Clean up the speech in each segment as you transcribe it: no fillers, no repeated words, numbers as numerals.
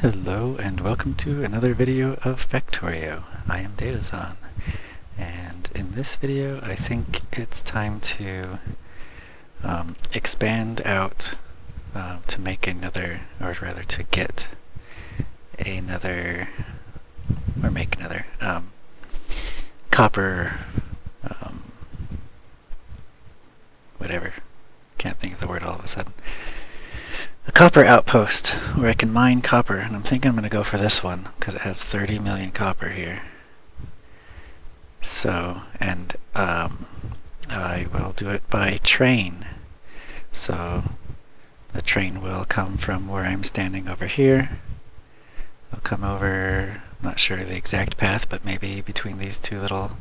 Hello and welcome to another video of Factorio. I am Deozaan, and in this video I think it's time to expand out to make another, or rather to get another, or make another copper, whatever, can't think of the word all of a sudden. A copper outpost where I can mine copper, and I'm thinking I'm going to go for this one because it has 30 million copper here. So, and I will do it by train. So the train will come from where I'm standing over here. It'll come over, not sure the exact path, but maybe between these two little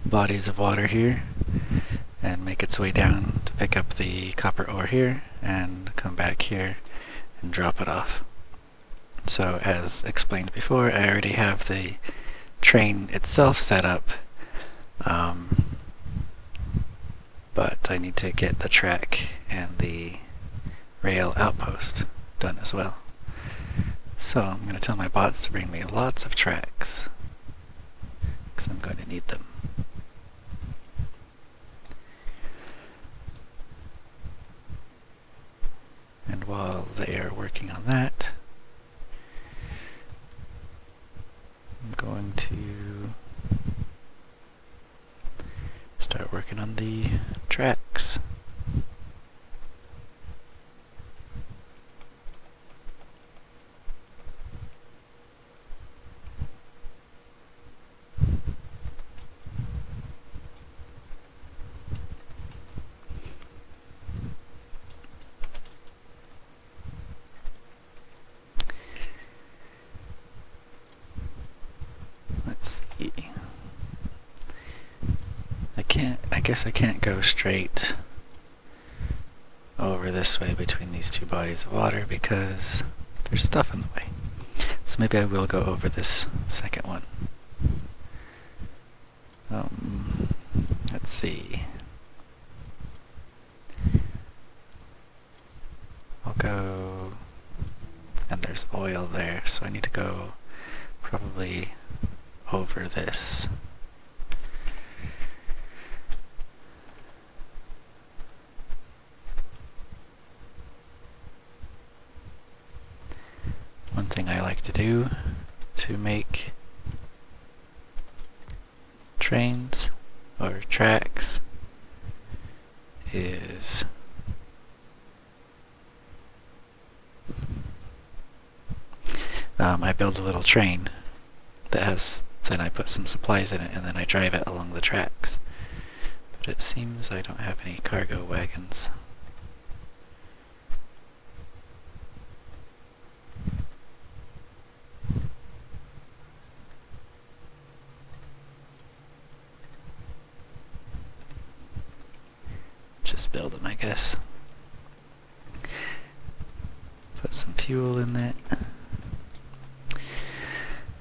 bodies of water here, and make its way down to pick up the copper ore here and come back here and drop it off. So as explained before, I already have the train itself set up, but I need to get the track and the rail outpost done as well. So I'm going to tell my bots to bring me lots of tracks, because I'm going to need them. And while they are working on that, I'm going to start working on the tracks. Let's see. I guess I can't go straight over this way between these two bodies of water because there's stuff in the way. So maybe I will go over this second one. Let's see. I'll go, and there's oil there, so I need to go probably over this. One thing I like to do to make trains or tracks is I build a little train that has, then I put some supplies in it and then I drive it along the tracks. But it seems I don't have any cargo wagons. Just build them, I guess. Put some fuel in that.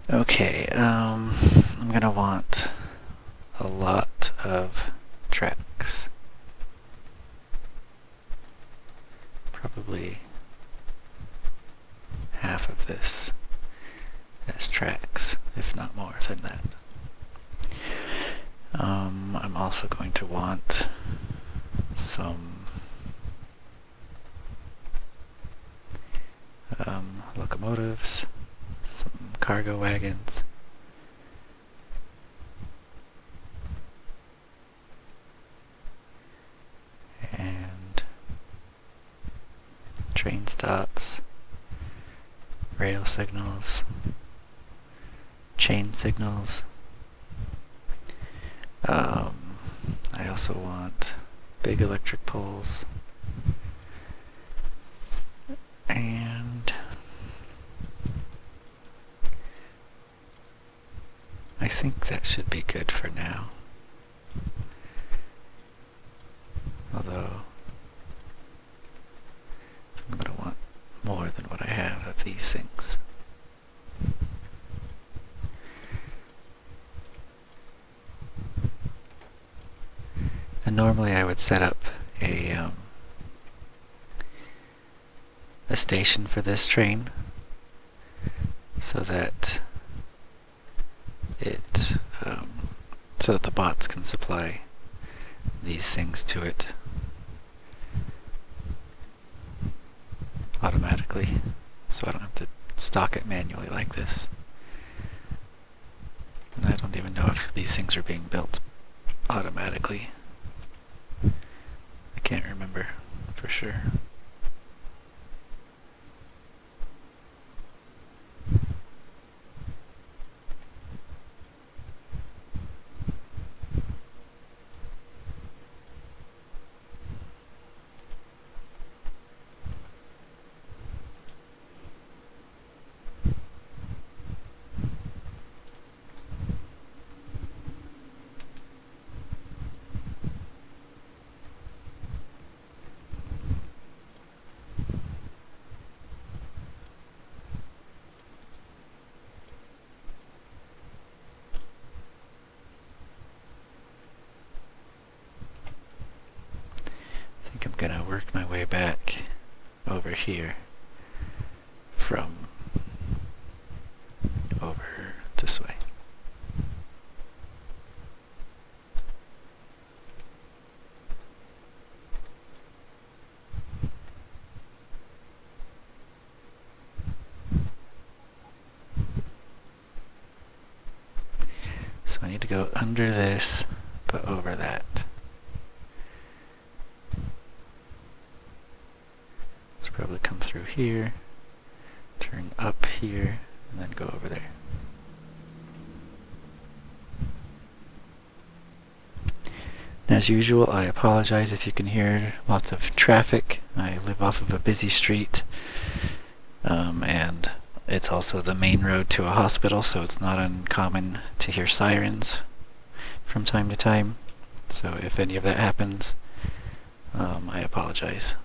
Okay, I'm gonna want a lot of tracks. Probably half of this as tracks, if not more than that. I'm also going to want some locomotives, some cargo wagons, and train stops, rail signals, chain signals. I also want big electric poles, and I think that should be good for now. Although I'm going to want more than what I have of these things. And normally I would set up a station for this train, so that so that the bots can supply these things to it automatically, so I don't have to stock it manually like this. And I don't even know if these things are being built automatically. I can't remember for sure. I think I'm gonna work my way back over here from over this way. So I need to go under this, but over that. So probably come through here, turn up here, and then go over there. As usual, I apologize if you can hear lots of traffic. I live off of a busy street, and it's also the main road to a hospital, so it's not uncommon to hear sirens from time to time. So if any of that happens, I apologize.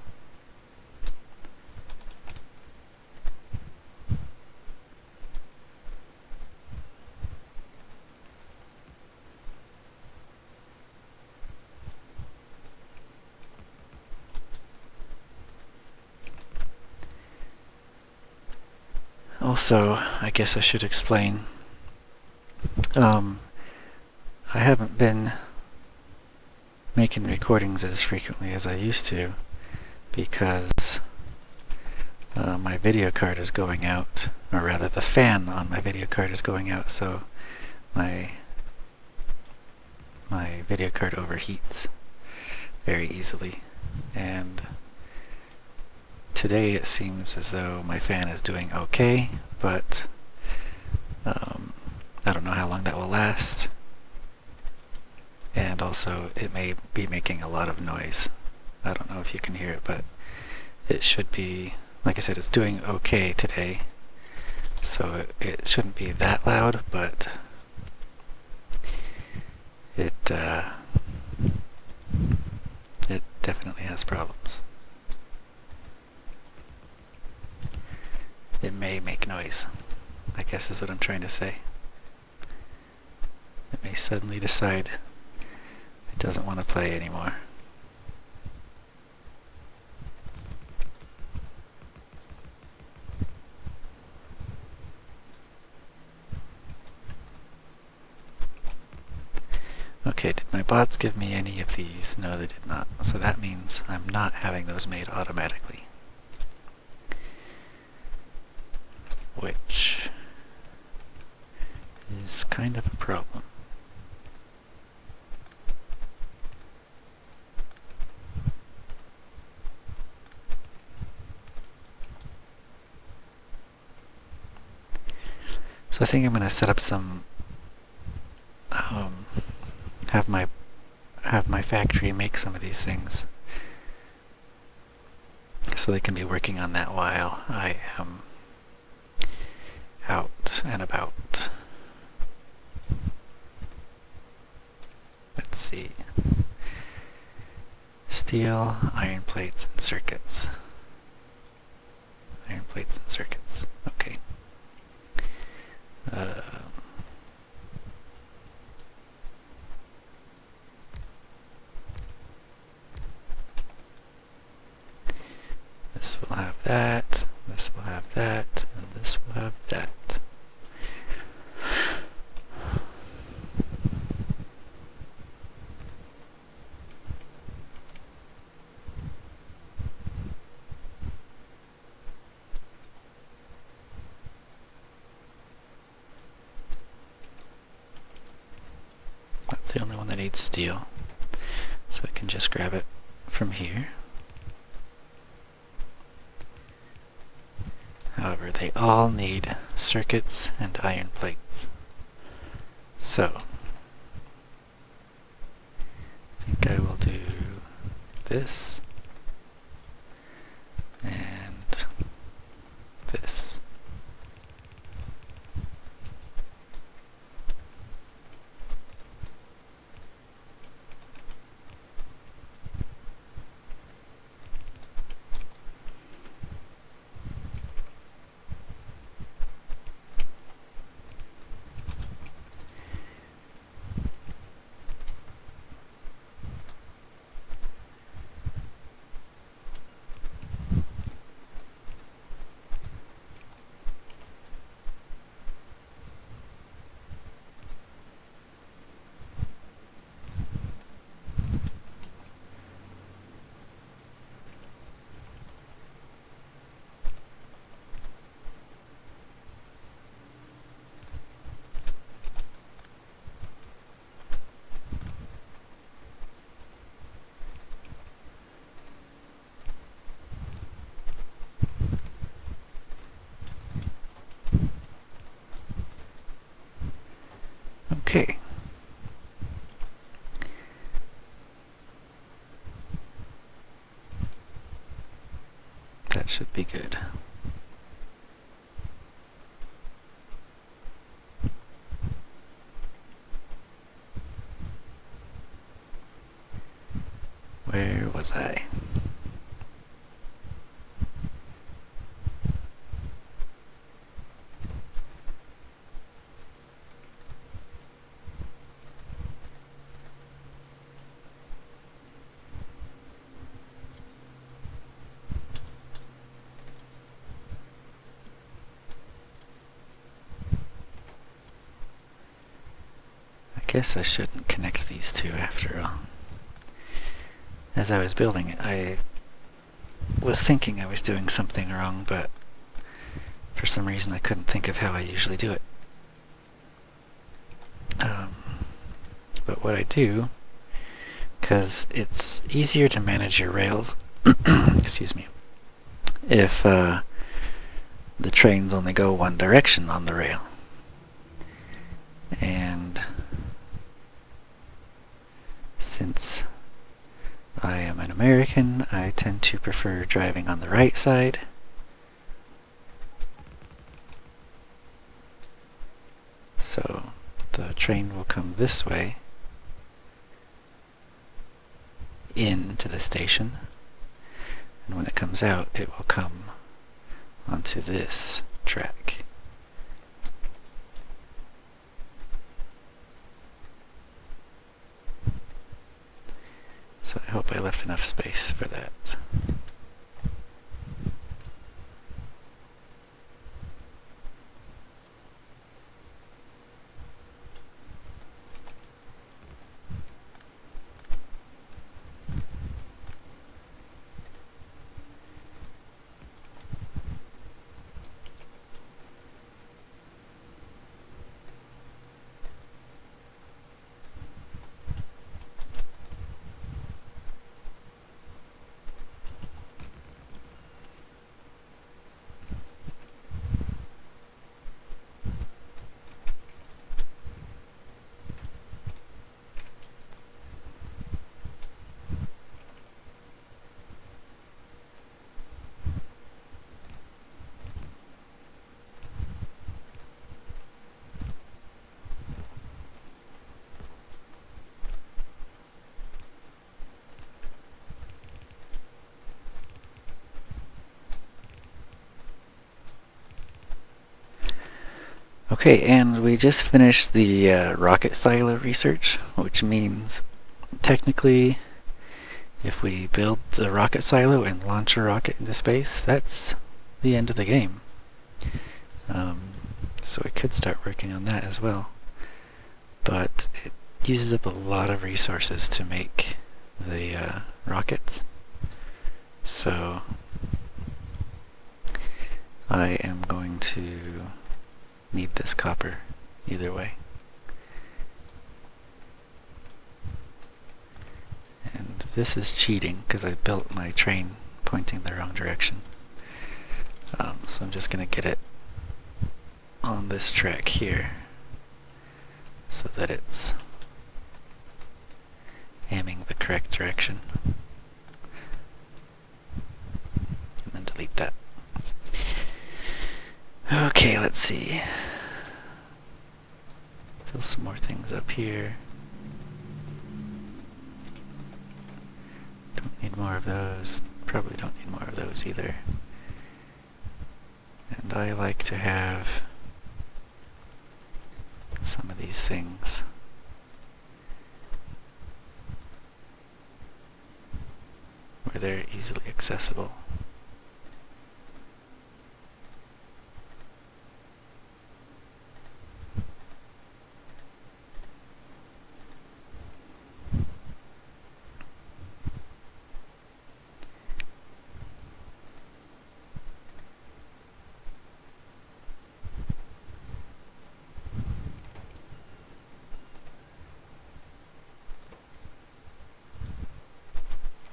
Also, I guess I should explain, I haven't been making recordings as frequently as I used to because my video card is going out, or rather the fan on my video card is going out, so my video card overheats very easily. And today it seems as though my fan is doing okay, but I don't know how long that will last. And also it may be making a lot of noise. I don't know if you can hear it, but it should be, like I said, it's doing okay today. So it shouldn't be that loud, but it definitely has problems. It may make noise, I guess is what I'm trying to say. It may suddenly decide it doesn't want to play anymore. Okay, did my bots give me any of these? No, they did not. So that means I'm not having those made automatically, which is kind of a problem. So I think I'm going to set up some, have my factory make some of these things, so they can be working on that while I am out and about. Let's see. Steel, iron plates, and circuits. Iron plates and circuits. Okay. This will have that, this will have that, and this will have that. It's the only one that needs steel. So I can just grab it from here. However, they all need circuits and iron plates. So, I think I will do this and this. Okay. That should be good. Where was I? I guess I shouldn't connect these two after all. As I was building it, I was thinking I was doing something wrong, but for some reason I couldn't think of how I usually do it. But what I do, because it's easier to manage your rails, excuse me, if the trains only go one direction on the rail. And since I am an American, I tend to prefer driving on the right side. So the train will come this way into the station, and when it comes out, it will come onto this track. So I hope I left enough space for that. Okay, and we just finished the rocket silo research, which means technically if we build the rocket silo and launch a rocket into space, that's the end of the game. So we could start working on that as well. But it uses up a lot of resources to make the rockets. So I am going to need this copper either way. this is cheating because I built my train pointing the wrong direction. So I'm just going to get it on this track here so that it's aiming the correct direction. And then delete that. Okay, let's see. Fill some more things up here. Don't need more of those. Probably don't need more of those either. And I like to have some of these things where they're easily accessible.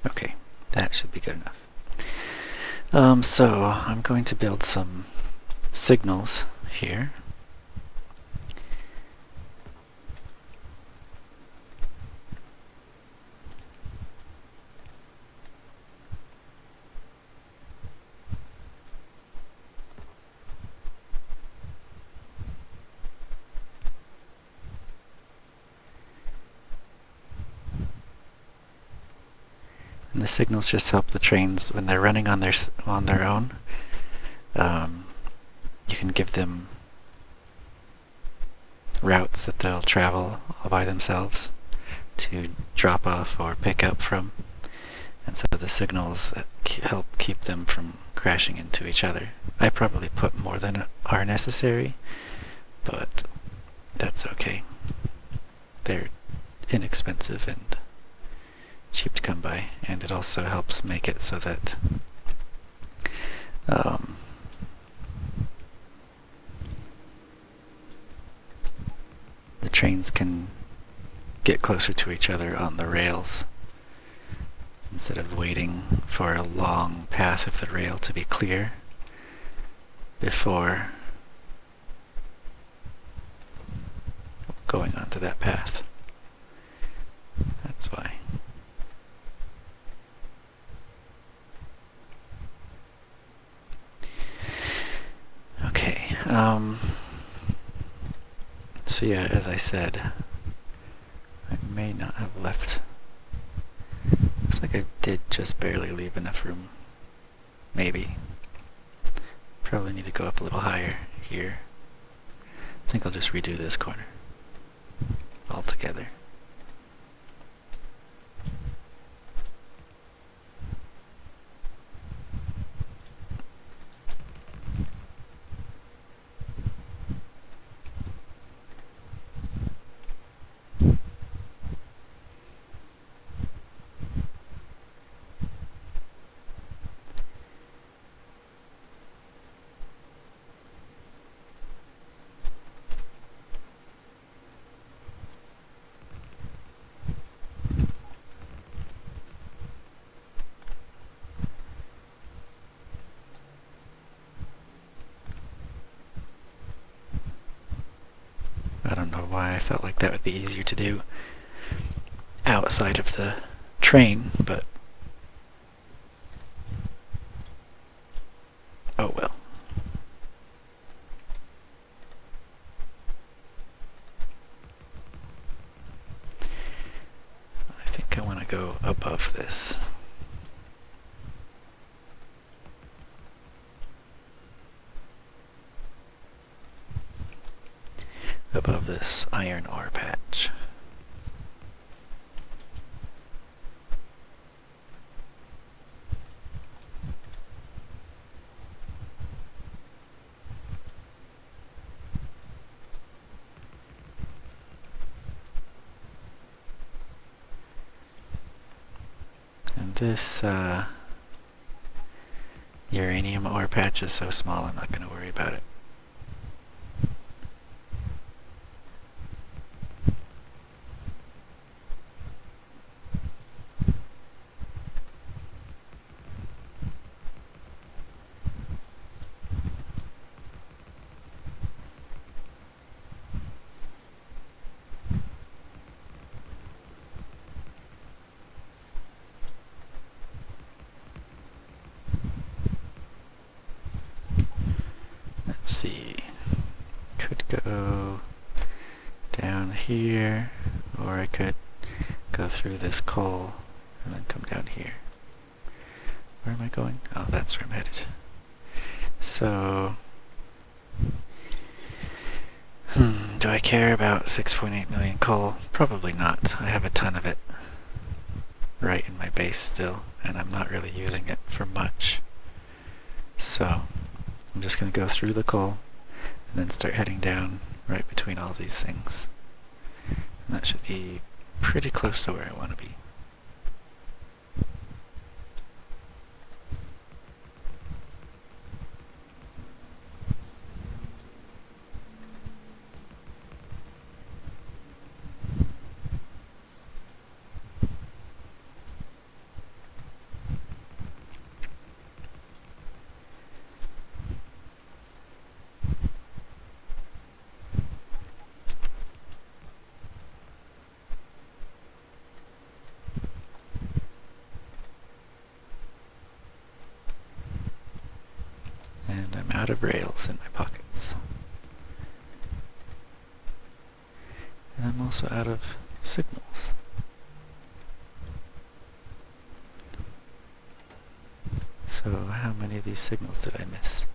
Okay, that should be good enough. So I'm going to build some signals here. And the signals just help the trains when they're running on their own. You can give them routes that they'll travel all by themselves to drop off or pick up from. And so the signals help keep them from crashing into each other. I probably put more than are necessary, but that's okay. They're inexpensive and cheap to come by, and it also helps make it so that the trains can get closer to each other on the rails instead of waiting for a long path of the rail to be clear before going onto that path. That's why. Okay, so yeah, as I said, I may not have left. Looks like I did just barely leave enough room. Maybe. Probably need to go up a little higher here. I think I'll just redo this corner altogether. I don't know why I felt like that would be easier to do outside of the train, but oh well. I think I want to go above this. Above this iron ore patch. And this uranium ore patch is so small I'm not going to worry about it. let's see, could go down here, or I could go through this coal and then come down here. Where am I going? Oh, that's where I'm headed. So, do I care about 6.8 million coal? Probably not. I have a ton of it right in my base still, and I'm not really using it for much. So, I'm just going to go through the coal and then start heading down right between all these things. And that should be pretty close to where I want to be. And I'm out of rails in my pockets. And I'm also out of signals. So how many of these signals did I miss?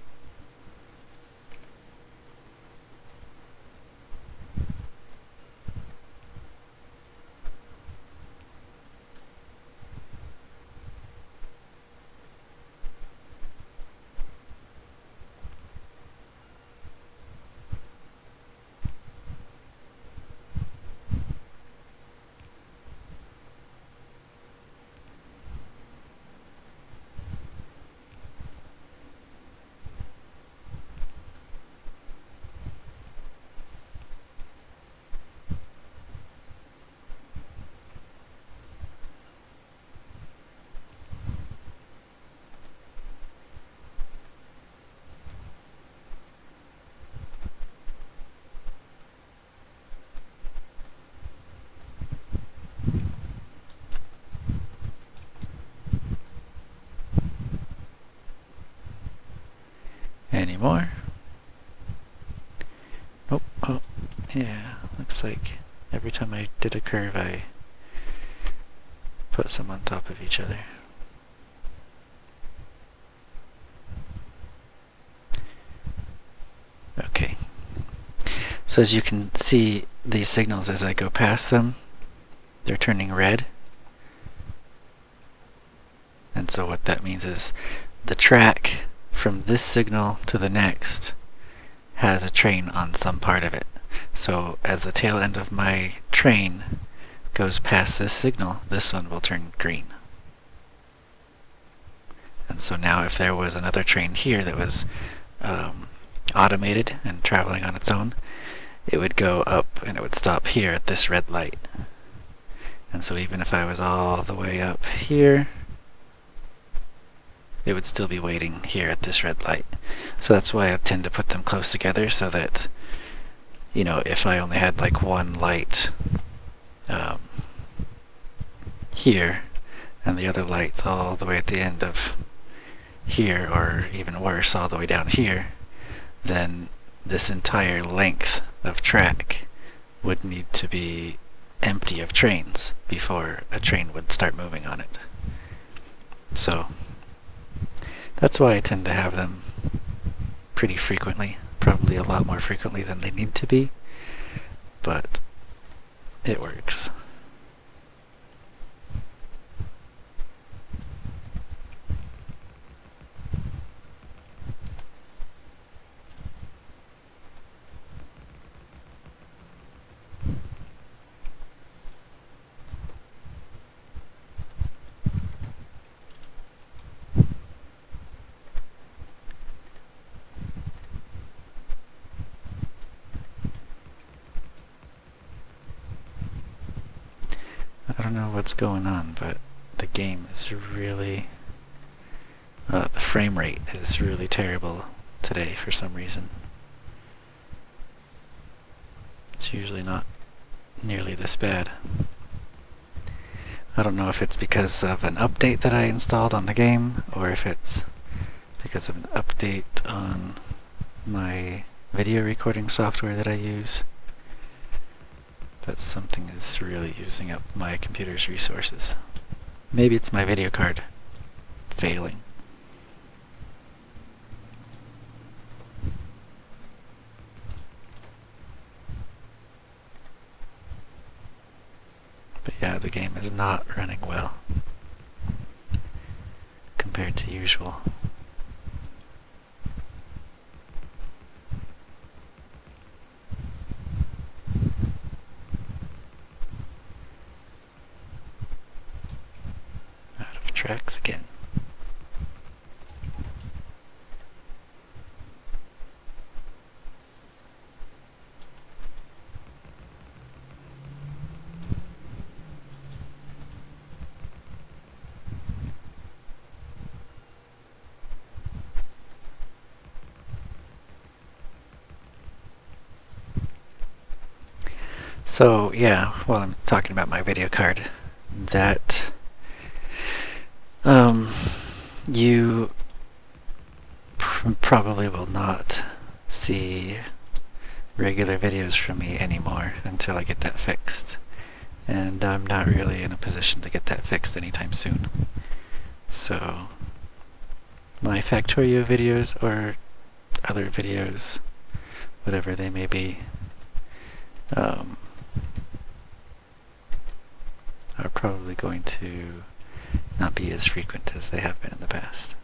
Any more? Nope. Oh, yeah. Looks like every time I did a curve, I put some on top of each other. Okay. So as you can see, these signals, as I go past them, they're turning red. And so what that means is the track from this signal to the next has a train on some part of it. So as the tail end of my train goes past this signal, this one will turn green. And so now if there was another train here that was automated and traveling on its own, it would go up and it would stop here at this red light. And so even if I was all the way up here, it would still be waiting here at this red light. So that's why I tend to put them close together, so that, you know, if I only had like one light here and the other light all the way at the end of here, or even worse, all the way down here, then this entire length of track would need to be empty of trains before a train would start moving on it. So that's why I tend to have them pretty frequently, probably a lot more frequently than they need to be, but it works. I don't know what's going on, but the game is really... the frame rate is really terrible today for some reason. It's usually not nearly this bad. I don't know if it's because of an update that I installed on the game, or if it's because of an update on my video recording software that I use, but something is really using up my computer's resources. Maybe it's my video card failing. But yeah, the game is not running well compared to usual. Out of tracks again. So yeah, while I'm talking about my video card, that you probably will not see regular videos from me anymore until I get that fixed. And I'm not really in a position to get that fixed anytime soon. So my Factorio videos or other videos, whatever they may be, are probably going to not be as frequent as they have been in the past.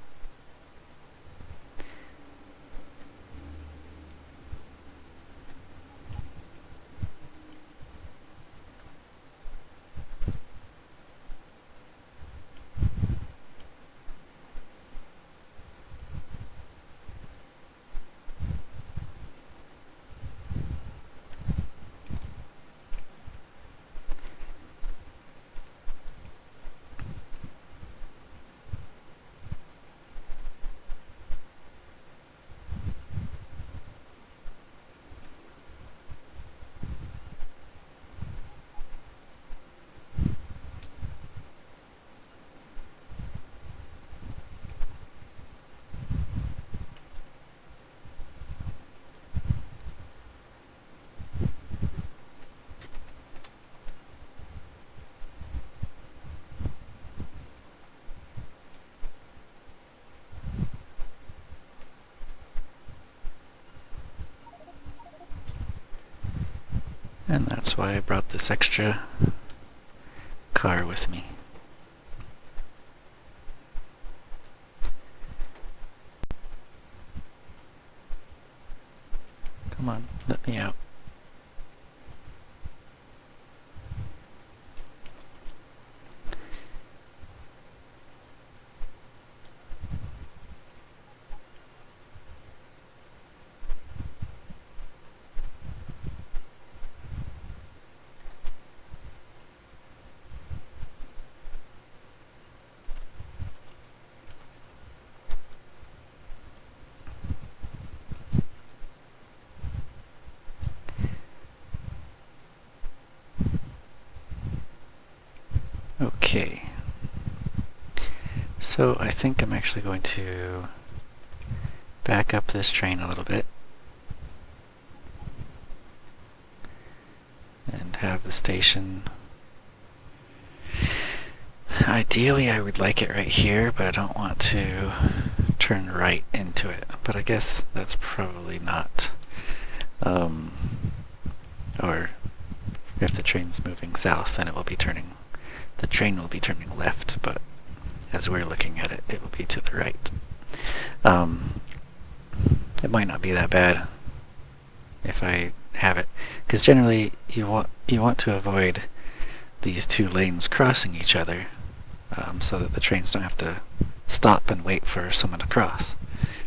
And that's why I brought this extra car with me. Come on, let me out. Okay, so I think I'm actually going to back up this train a little bit and have the station. Ideally I would like it right here, but I don't want to turn right into it. But I guess that's probably not, or if the train's moving south, then the train will be turning left, but as we're looking at it, it will be to the right. It might not be that bad if I have it, because generally you want to avoid these two lanes crossing each other, so that the trains don't have to stop and wait for someone to cross.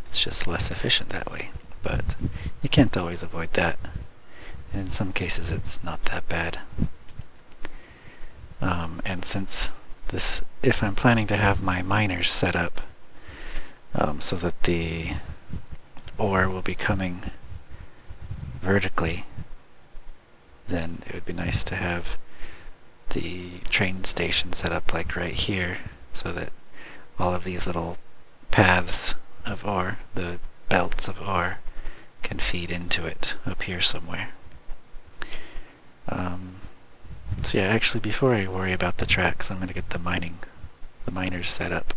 It's just less efficient that way, but you can't always avoid that, and in some cases it's not that bad. And since if I'm planning to have my miners set up so that the ore will be coming vertically, then it would be nice to have the train station set up like right here, so that all of these little paths of ore, the belts of ore, feed into it up here somewhere. So yeah, actually before I worry about the tracks, I'm going to get the miners set up.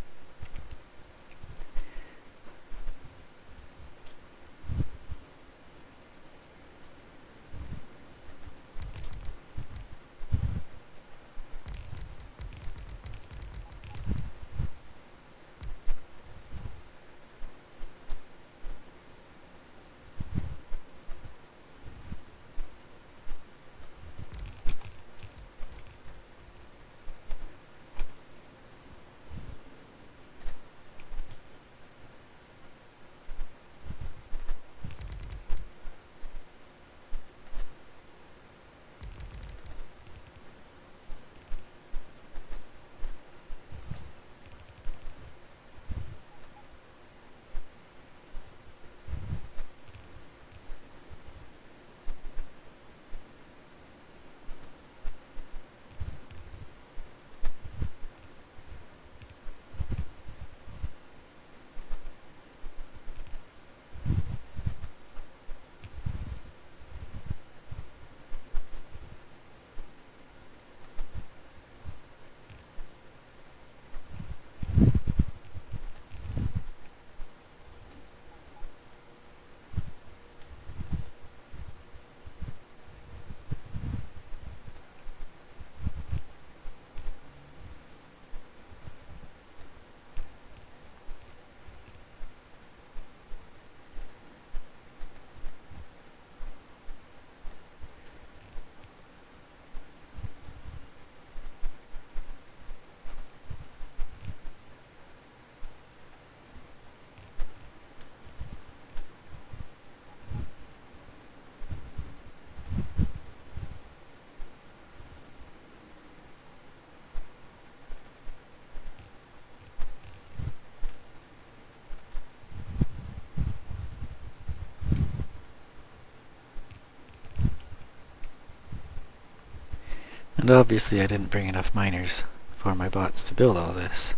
And obviously I didn't bring enough miners for my bots to build all this.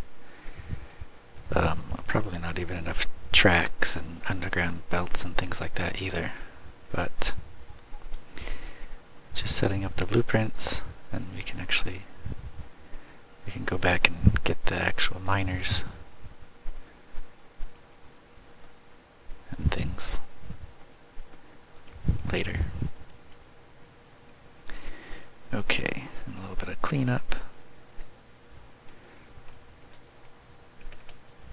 Probably not even enough tracks and underground belts and things like that either. But just setting up the blueprints, and we can go back and get the actual miners and things later. Okay, and a little bit of cleanup.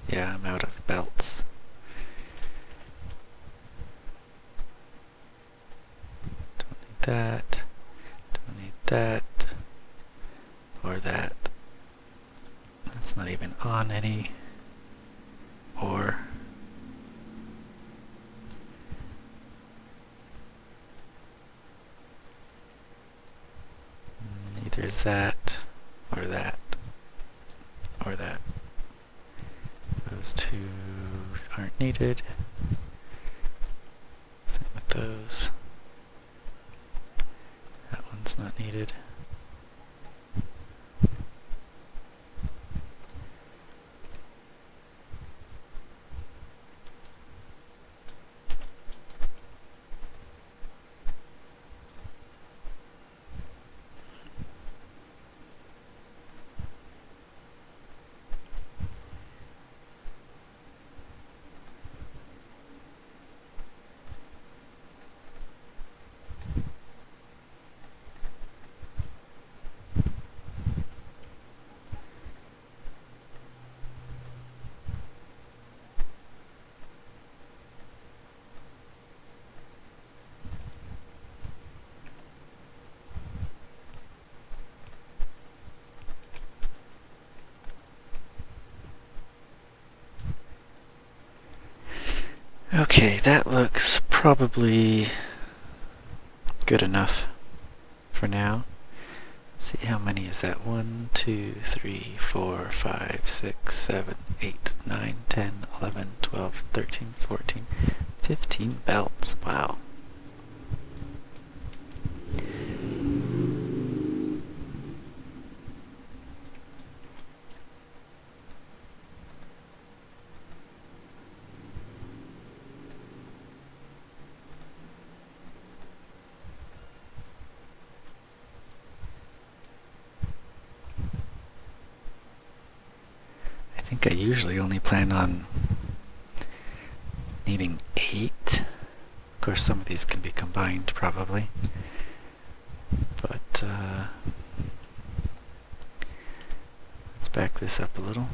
Yeah, I'm out of belts. Don't need that. Don't need that. Or that. That's not even on any. Or either that, or that, or that. Those two aren't needed. Same with those. That one's not needed. Okay, that looks probably good enough for now. Let's see, how many is that? 1, 2, 3, 4, 5, 6, 7, 8, 9, 10, 11, 12, 13, 14, 15 belts. Wow. think I usually only plan on needing 8. Of course, some of these can be combined probably. But let's back this up a little.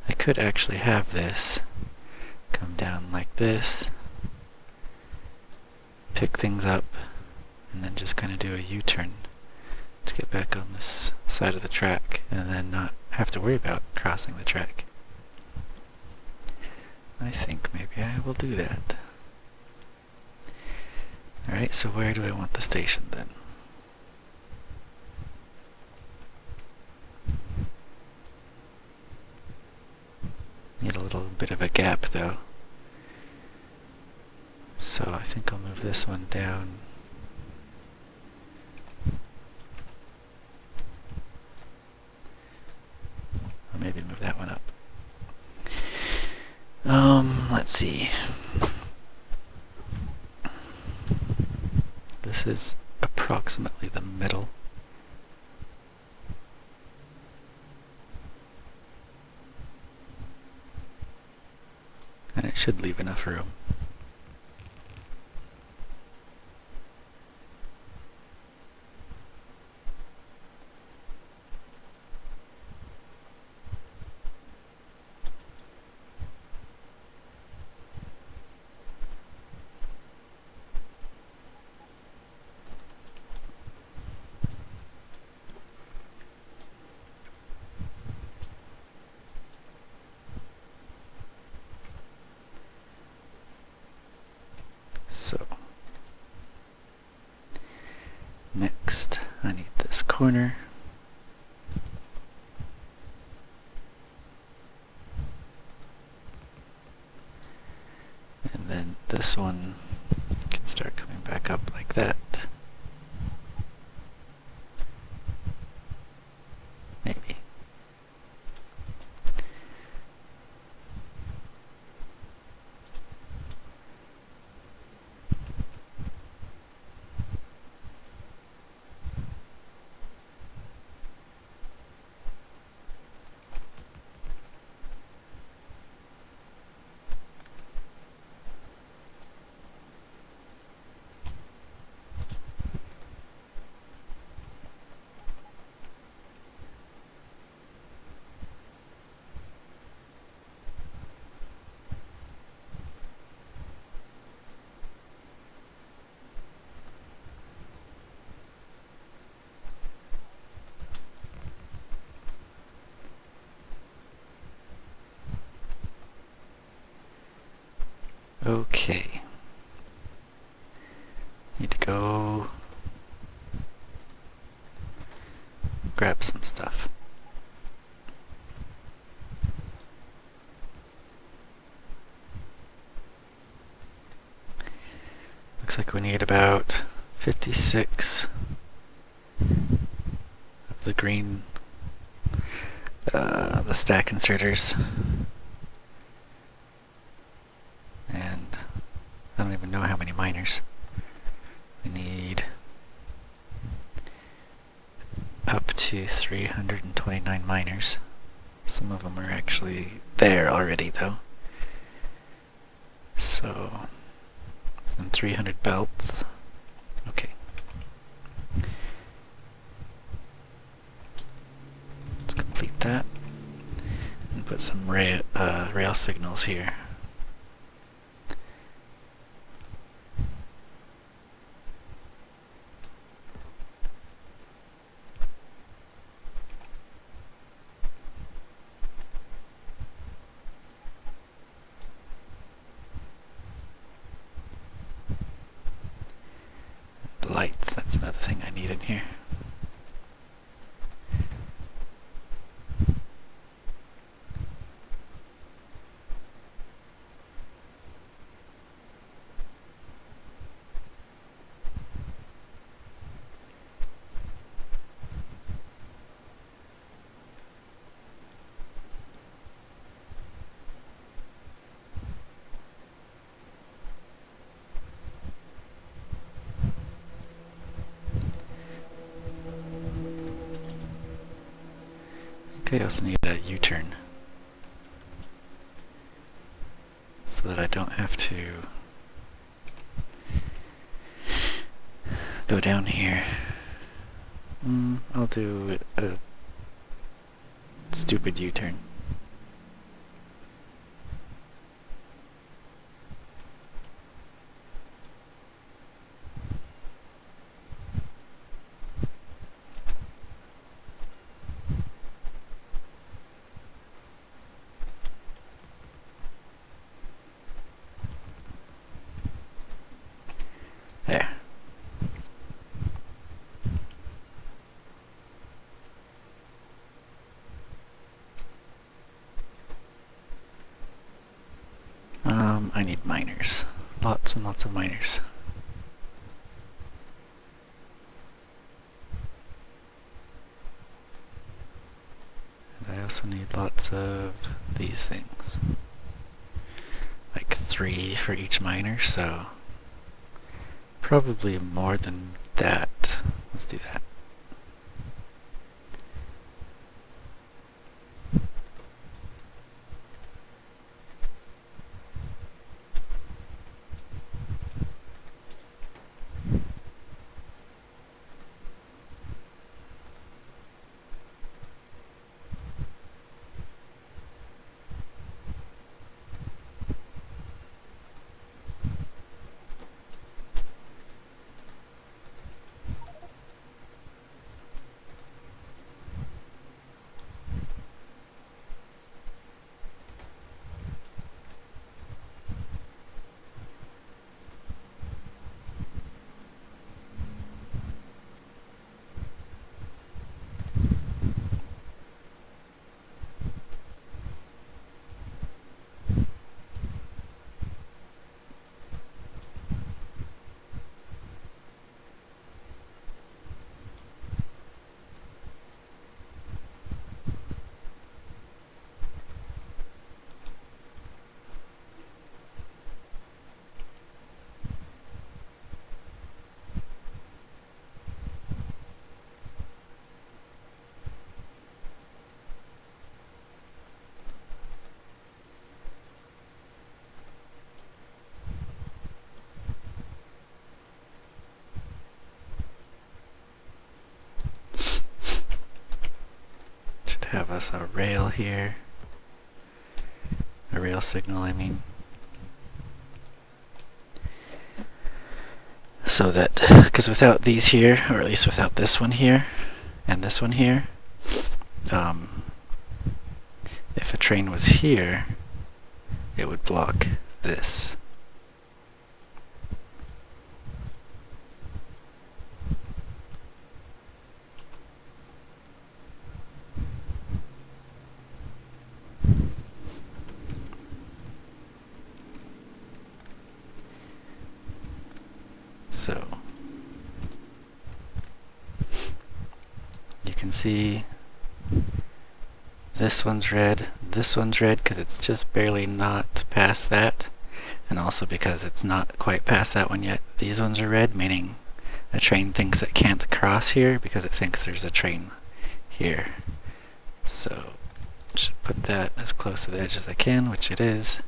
I could actually have this come down like this, pick things up, and then just kind of do a U-turn to get back on this side of the track, and then not have to worry about crossing the track. I think maybe I will do that. Alright, so where do I want the station then? Need a little bit of a gap though. So I think I'll move this one down. Or maybe move that one up. Let's see. This is approximately the middle. And it should leave enough room. So, next I need this corner. And then this one can start coming back up like that. Maybe. Okay. Need to go grab some stuff. Looks like we need about 56 of the green, the stack inserters. And I don't even know how many miners. We need up to 329 miners. Some of them are actually there already though. So, and 300 belts. Okay. Let's complete that and put some rail signals here. Lights, that's another thing I need in here. I also need a U-turn so that I don't have to go down here. I'll do a stupid U-turn. There. I need miners. Lots and lots of miners. And I also need lots of these things. Like 3 for each miner, so probably more than that. Let's do that. Have us a rail here. A rail signal, I mean. So that, because without these here, or at least without this one here, and this one here, if a train was here, it would block this. So you can see this one's red because it's just barely not past that, and also because it's not quite past that one yet. These ones are red, meaning a train thinks it can't cross here because it thinks there's a train here. So I should put that as close to the edge as I can, which it is.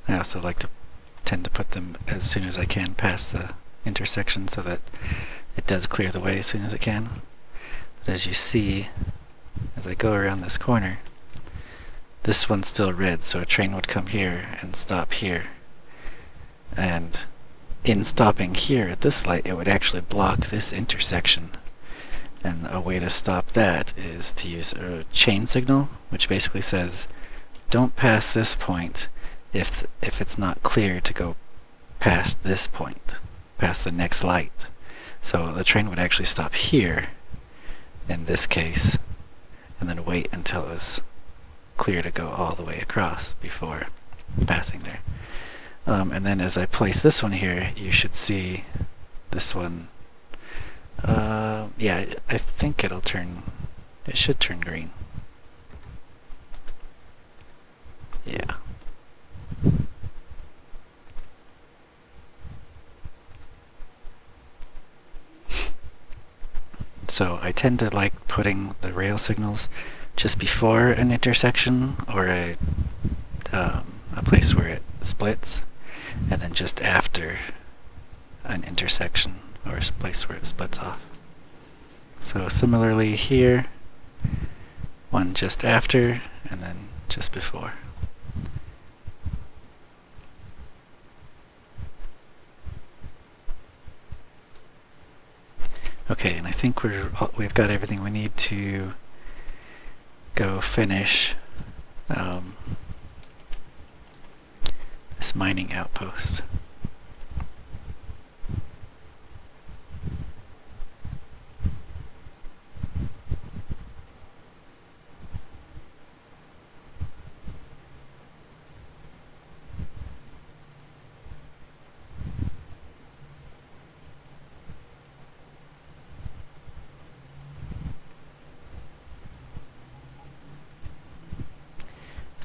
I also like to tend to put them as soon as I can past the intersection so that it does clear the way as soon as it can. But as you see, as I go around this corner, this one's still red, so a train would come here and stop here. And in stopping here at this light, it would actually block this intersection. And a way to stop that is to use a chain signal, which basically says, don't pass this point if it's not clear to go past this point, past the next light. So the train would actually stop here, in this case, and then wait until it was clear to go all the way across before passing there. And then as I place this one here, you should see this one. Yeah, I think it should turn green. Yeah. So I tend to like putting the rail signals just before an intersection or a place where it splits, and then just after an intersection or a place where it splits off. So similarly here, one just after and then just before. Okay, and I think we've got everything we need to go finish this mining outpost.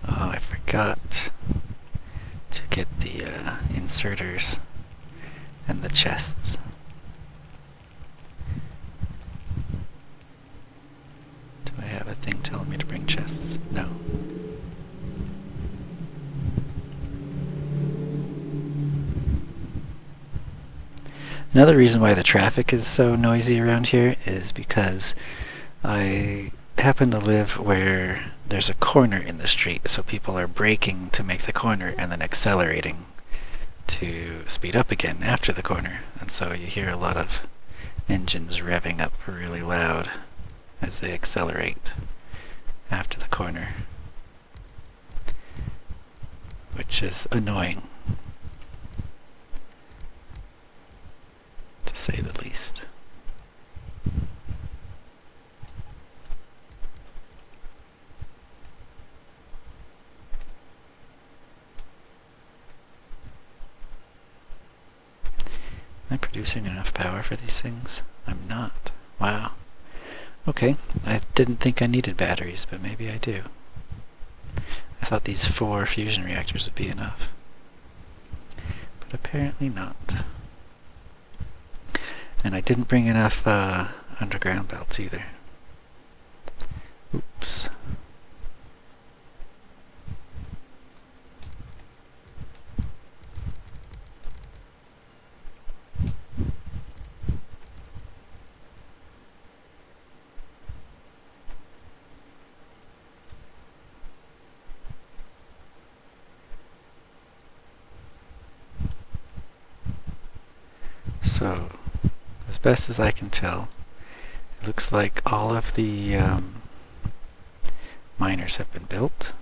Oh, I forgot to get the inserters and the chests. Do I have a thing telling me to bring chests? No. Another reason why the traffic is so noisy around here is because I happen to live where there's a corner in the street, so people are braking to make the corner and then accelerating to speed up again after the corner. And so you hear a lot of engines revving up really loud as they accelerate after the corner, which is annoying, to say the least. Am I producing enough power for these things? I'm not. Wow. Okay, I didn't think I needed batteries, but maybe I do. I thought these 4 fusion reactors would be enough, but apparently not. And I didn't bring enough underground belts either. Oops. So, as best as I can tell, it looks like all of the miners have been built.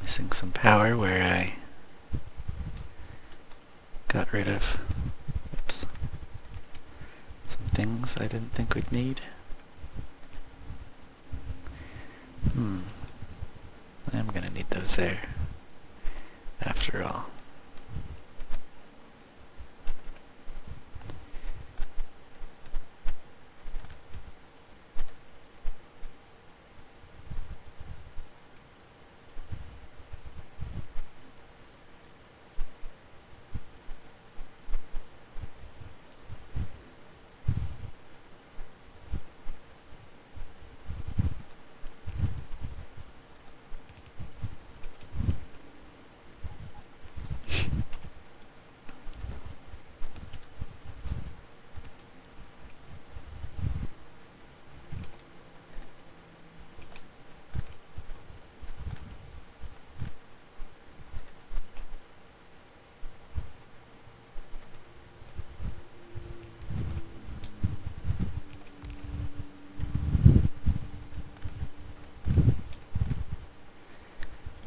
Missing some power where I got rid of some things I didn't think we'd need. I'm gonna need those there after all.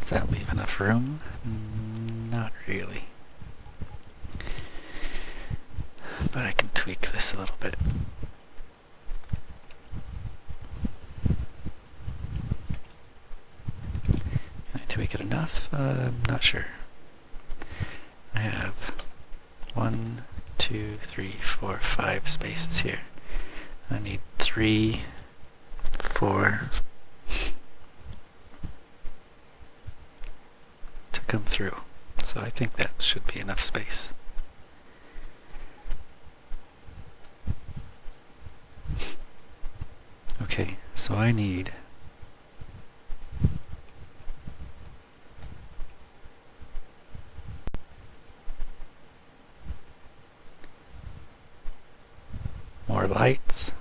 Does that leave enough room? Not really. But I can tweak this a little bit. Can I tweak it enough? I'm not sure. I have 1, 2, 3, 4, 5 spaces here. I need 3, 4 to come through. So I think that should be enough space. Okay, so I need more lights.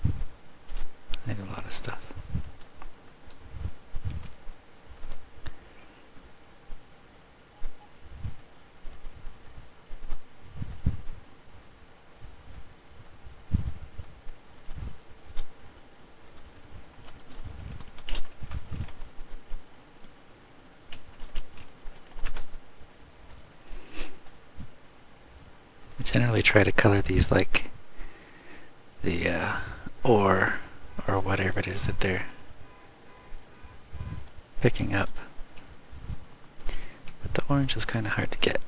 I need a lot of stuff. I generally try to color these like the ore or whatever it is that they're picking up. But the orange is kind of hard to get.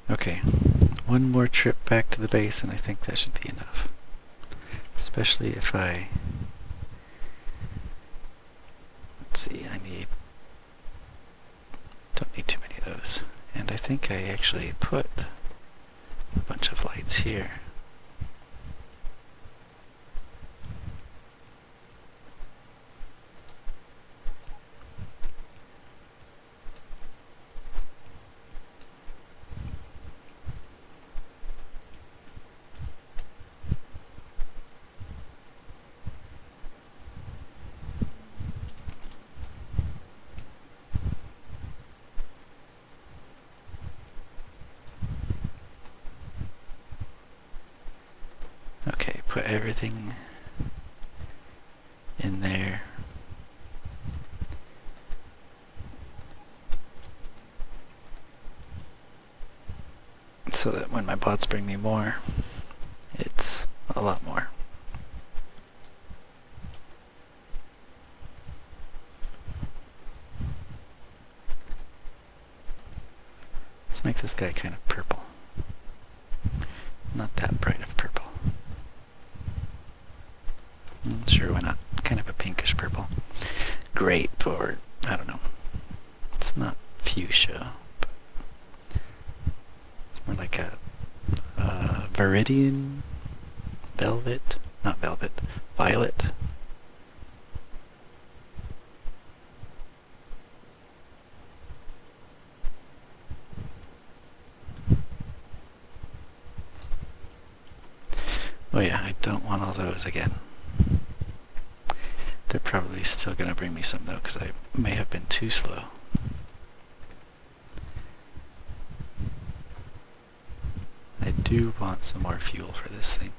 Okay, one more trip back to the base and I think that should be enough. Especially if I... Let's see, don't need too many of those. And I think I actually put a bunch of lights here. Okay, put everything in there. So that when my bots bring me more, it's a lot more. Let's make this guy kind of purple. Not that bright of purple. Sure, why not? Kind of a pinkish purple. Grape, or I don't know. It's not fuchsia, but it's more like a viridian, velvet, not velvet, violet. Oh yeah, I don't want all those again. They're probably still going to bring me some though, because I may have been too slow. I do want some more fuel for this thing.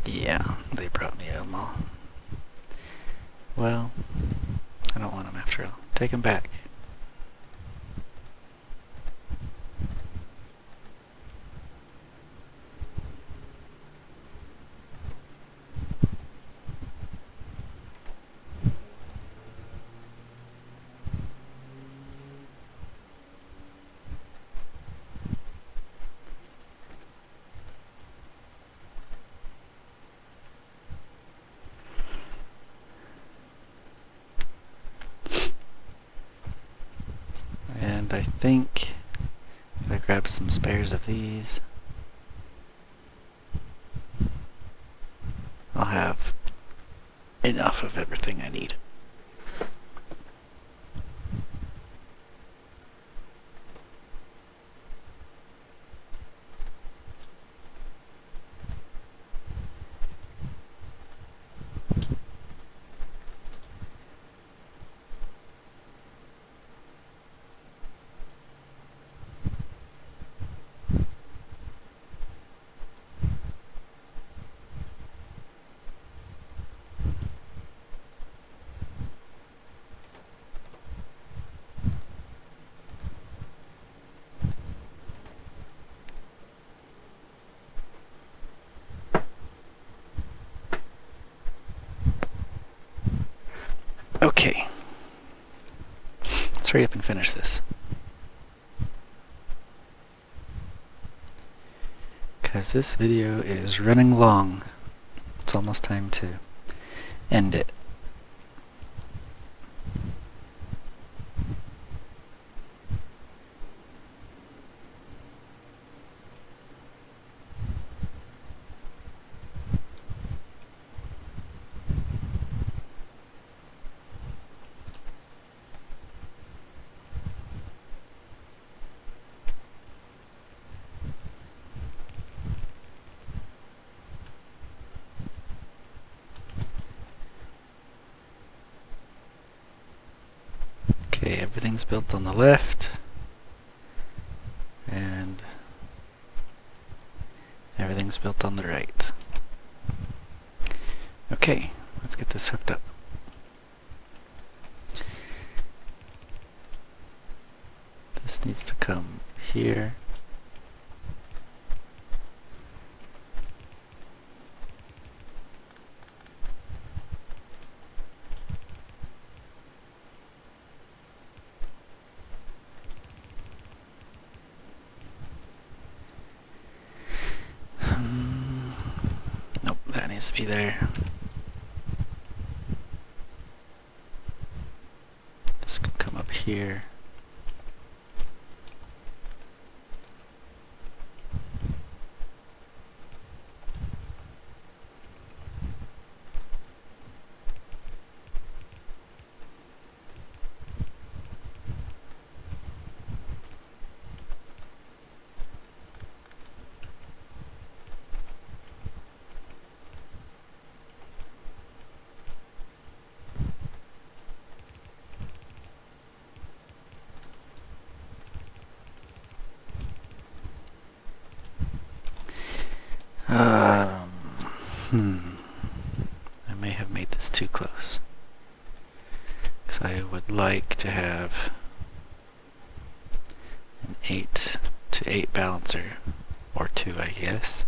Yeah, they brought me them all. Well, I don't want them after all. Take them back. And I think if I grab some spares of these, I'll have enough of everything I need. Let's hurry up and finish this, because this video is running long. It's almost time to end it. Okay, everything's built on the left, and everything's built on the right. Okay, let's get this hooked up. This needs to come here. Nope, that needs to be there. This can come up here. I may have made this too close, because I would like to have an 8 to 8 balancer, or 2 I guess.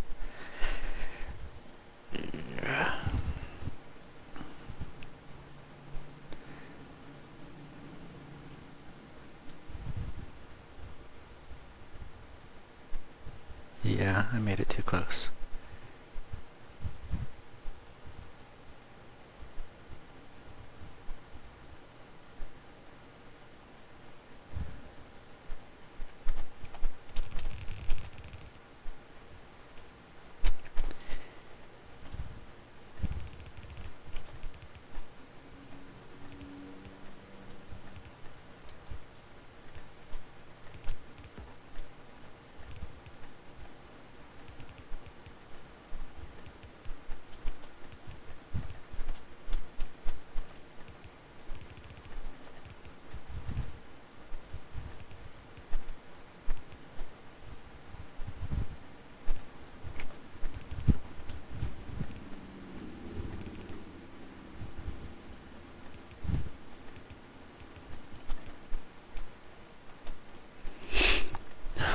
Yeah, I made it too close.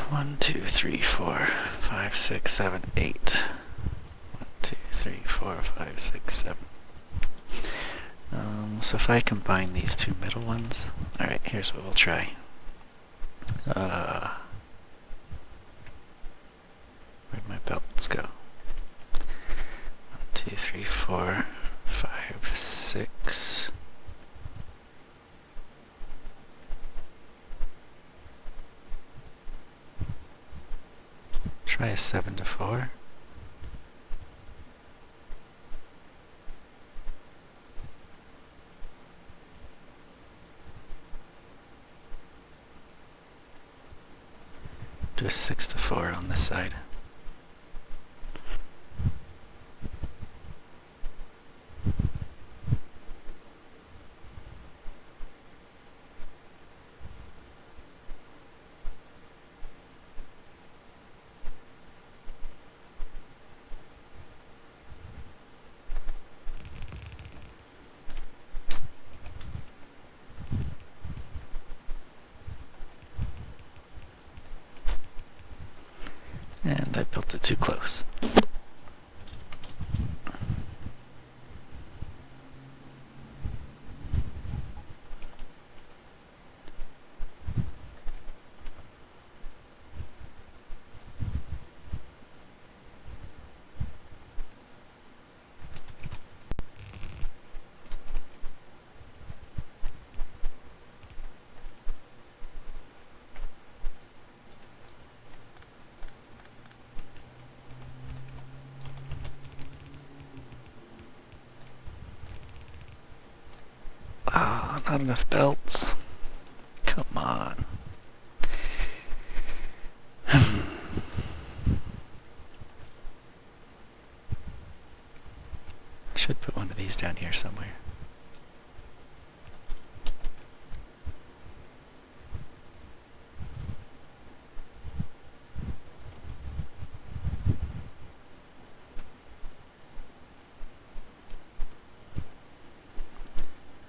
One, two, three, four, five, six, seven, 8. 1, 2, 3, 4, 5, 6, 7. So if I combine these two middle ones, alright, here's what we'll try. Where'd my belts go? 1, 2, 3, 4, 5, 6. Try a 7 to 4. Do a 6 to 4 on this side. And I built it too close. Ah, not enough belts. Come on. I should put one of these down here somewhere.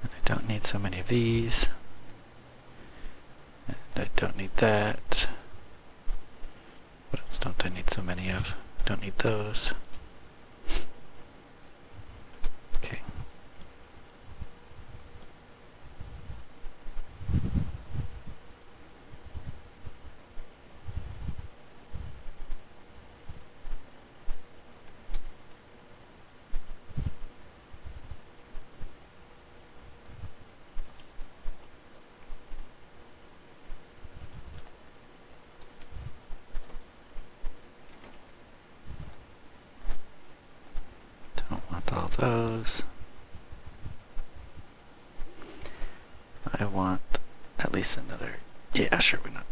And I don't need so many of these. And I don't need that. What else don't I need so many of? Don't need those. Okay. Don't want all those. I want at least another. Yeah, sure, why not?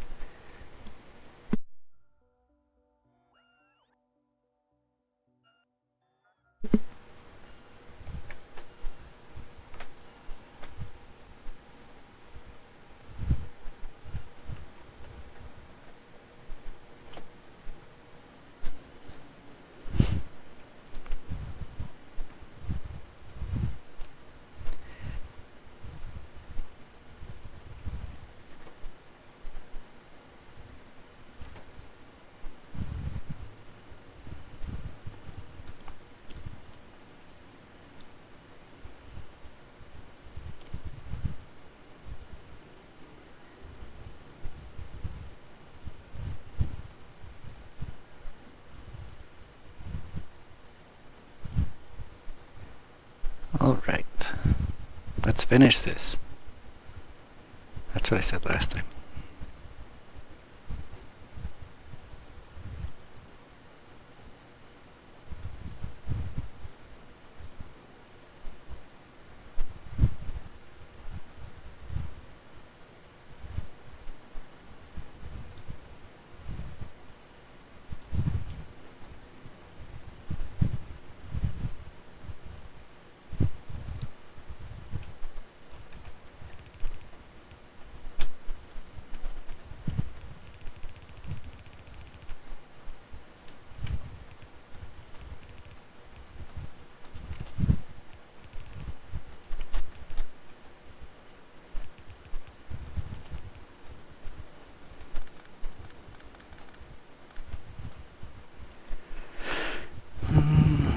Alright. Let's finish this. That's what I said last time.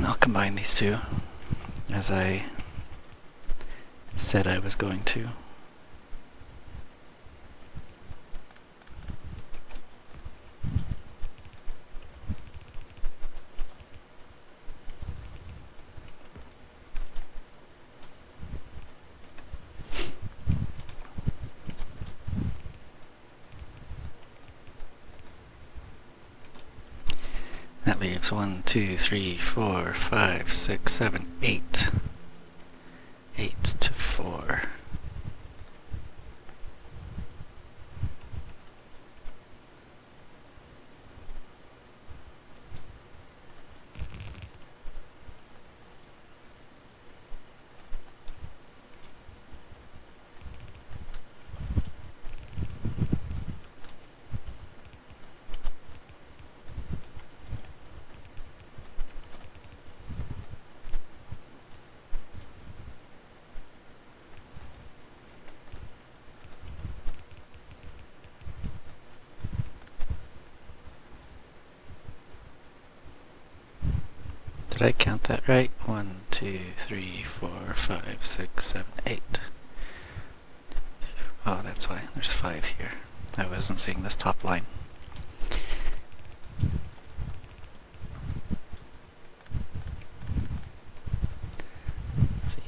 I'll combine these two, as I said I was going to. That leaves 1, 2, 3, 4, 5, 6, 7, 8. 8 to 4. Did I count that right? 1, 2, 3, 4, 5, 6, 7, 8. Oh, that's why. There's 5 here. I wasn't seeing this top line. Let's see.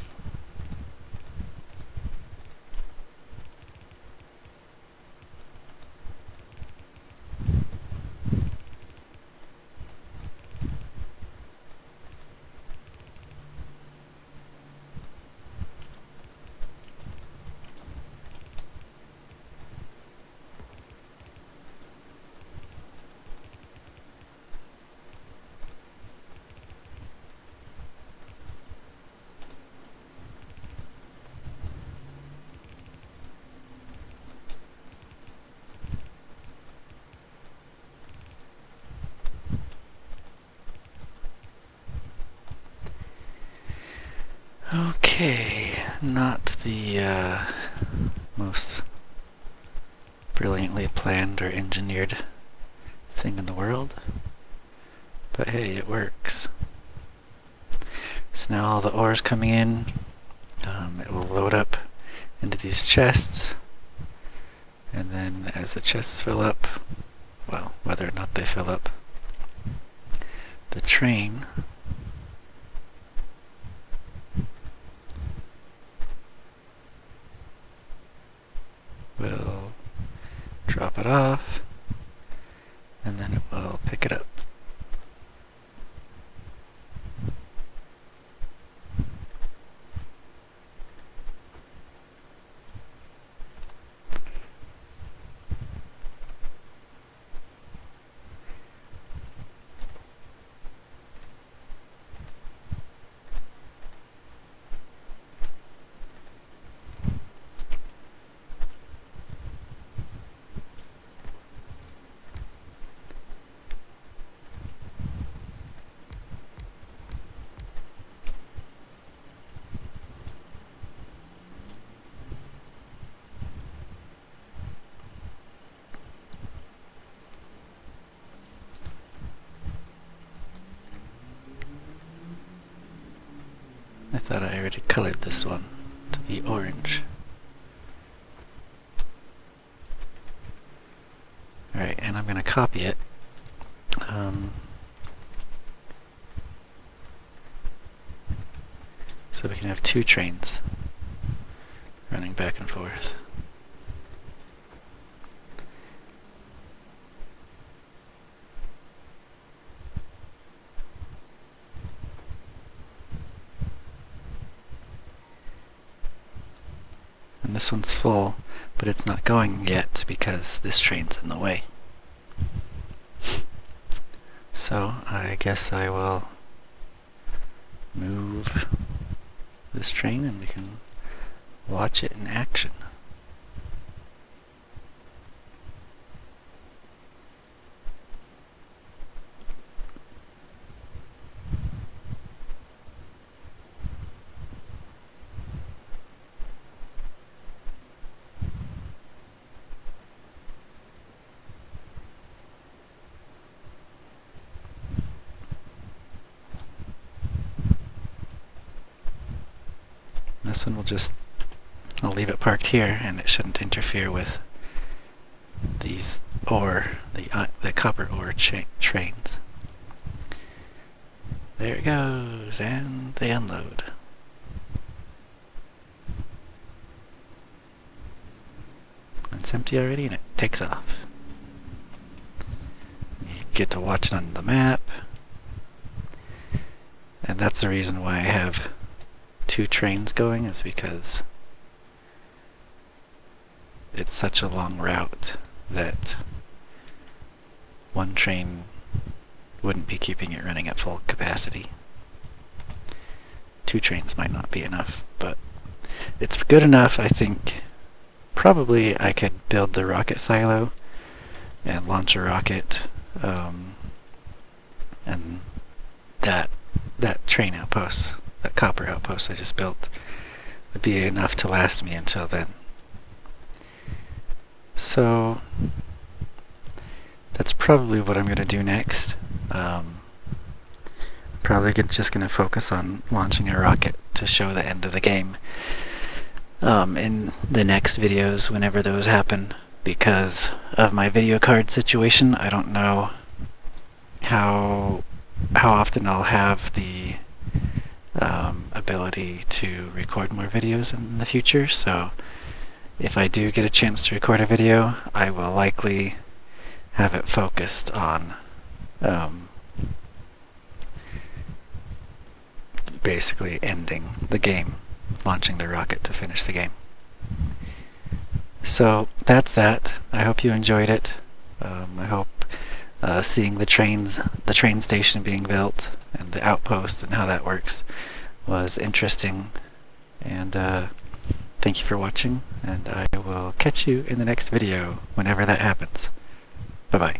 not the most brilliantly planned or engineered thing in the world, but hey, it works. So now all the ore's coming in. It will load up into these chests, and then as the chests fill up, well, whether or not they fill up, the train will drop it off, and then it will pick it up. I thought I already colored this one to be orange. Alright, and I'm going to copy it. So we can have two trains running back and forth. And this one's full, but it's not going yet because this train's in the way. So I guess I will move this train and we can watch it in action. This one will just, I'll leave it parked here and it shouldn't interfere with these the copper ore trains. There it goes, and they unload. It's empty already and it takes off. You get to watch it on the map, and that's the reason why I have two trains going, is because it's such a long route that one train wouldn't be keeping it running at full capacity. Two trains might not be enough, but it's good enough. I think probably I could build the rocket silo and launch a rocket, and that train outpost, that copper outpost I just built, would be enough to last me until then. So that's probably what I'm going to do next. Probably just going to focus on launching a rocket to show the end of the game in the next videos, whenever those happen. Because of my video card situation, I don't know how often I'll have the ability to record more videos in the future. So if I do get a chance to record a video, I will likely have it focused on basically ending the game, launching the rocket to finish the game. So that's that. I hope you enjoyed it. I hope seeing the train station being built and the outpost and how that works was interesting. And thank you for watching, and I will catch you in the next video whenever that happens. Bye-bye.